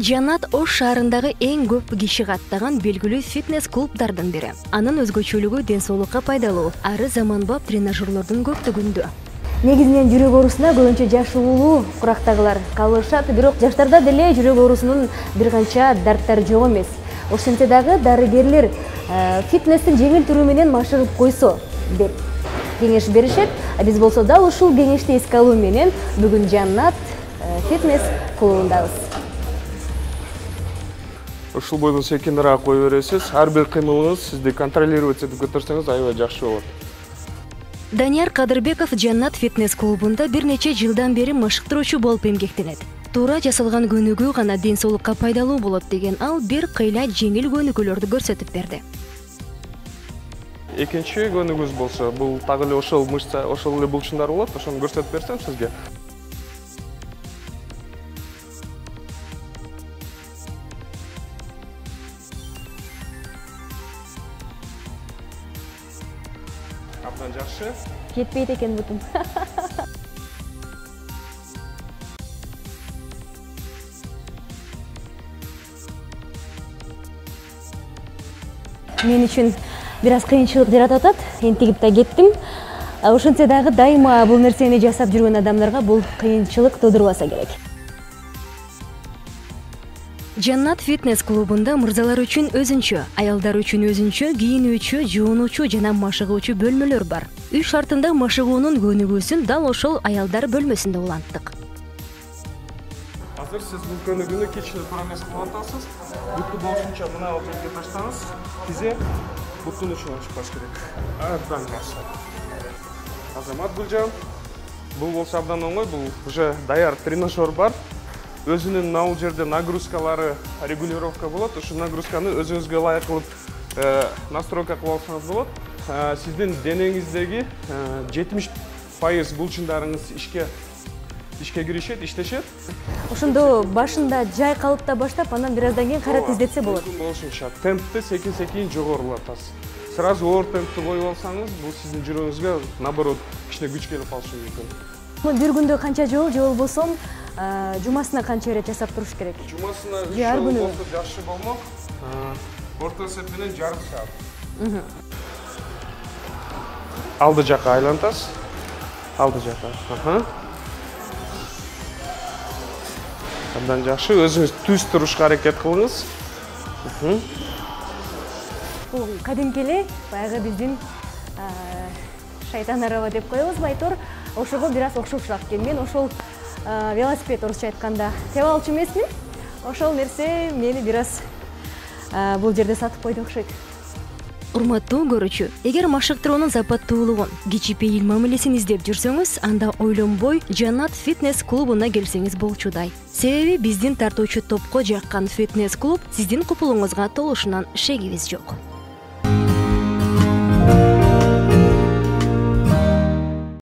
Жаннат Ош шаарындагы эң көп киши каттаган белгилүү фитнес-клубдардан бири. Анын өзгөчөлүгү ден соолукка пайдалуу, ары заманбап тренажерлордун көптүгүндө. Негизинен жүрөк оорусуна көбүнчө жаш улуу курактагылар калышат, бирок жаштарда деле жүрөк оорусунун бир канча дарттары жок эмес. Ошентсе дагы дарыгерлер фитнестин жеңил түрү менен машыгып койсо деп кеңеш беришет. Биз болсо дал ушул кеңешти эске алуу менен бүгүн Жаннат фитнес клубундабыз. Ушул бойдон секиндирээк кое бересиз. Ар бир кыймылыңыз сизди контролировать этип көтөрсөңүз аябай жакшы болот. Данияр Кадырбеков Жаннат фитнес клубунда бир нече жылдан бери машыктыруучу болуп эмгектенет. Туура жасалган көнүгүү гана ден соолукка пайдалуу болот деген ал бир кыйла жеңил көнүгүүлөрдү көрсөтүп берди. Экинчи көнүгүүбүз болсо, бул так эле ошол мышца, ошол эле булчундар болот. Ошону көрсөтүп берсем сизге. Абдан жакшы. Жетпейт экен бутум. Мен үчүн бир аз кыйынчылык жаратып атат. Энтигип да кеттим. Ошентсе дагы дайыма бул нерсени жасап жүргөн адамдарга бул кыйынчылык туудурбаса керек. Жаннат фитнес клубунда мырзалар үчүн өзүнчө, аялдар үчүн өзүнчө кийинүүчү, жуунуучу жана машыгуучу бөлмөлөр бар. Үй шартында машыгуунун көнүгүүсүн дал ошол аялдар бөлмөсүндө уланттык. Азыр сиз бул көнүгүүнү кичине прогресс кылып атасыз. Бүткү болушунча мына жерге таштаңыз. Тизе буттун учуна чыкпаш керек. Абдан жакшы. Азамат Гүлжан, бул болсо абдан оңой, бул уже даяр тренажер бар. Өзүнүн бул жерде нагрузкалары регулировка болот. Ушул нагрузканы өзүңүзгө ылайык кылып настройка кылып алсаңыз болот. Сиздин денеңиздеги 70% булчундарыңыз ишке киришет, иштешет. Ошондо башында жай калыпта баштап, анан бир аздан кийин кайра тездетсе болот. Болушунча темпти секин жогорулатасыз. Сразу оор темпти коюп алсаңыз, бул сиздин жүрөгүңүзгө наоборот кичине күч келип калышы мүмкүн. Бир күндө канча жолу же болбосо жумасына канча ирет жасап туруш керек? Жумасына 3 жолу болсо жакшы болмок. Орто эсеп менен жарым саат. Алды жакка айлантасыз. Алды жакка. Абдан жакшы. Өзүңүз түз турушка аракет кылыңыз. Бул кадимки эле баягы биздин шайтан араба деп коебузбу айтор. Ошого бир аз окшошураак экен. Мен ошол велосипед орусча айтканда тебе алчу эмесмин. Ошол нерсе мени бир аз бул жерде сатып койду окшойт. Урматтуу көрүүчү, эгер машыктыруунун запаттуулугун, кичипейил мамилесин издеп жүрсөңүз, анда ойлонбой Жаннат фитнес клубуна келсеңиз болчудай. Себеби биздин тартуучу топко жаккан фитнес клуб сиздин купулуңузга толушунан шегибиз жок.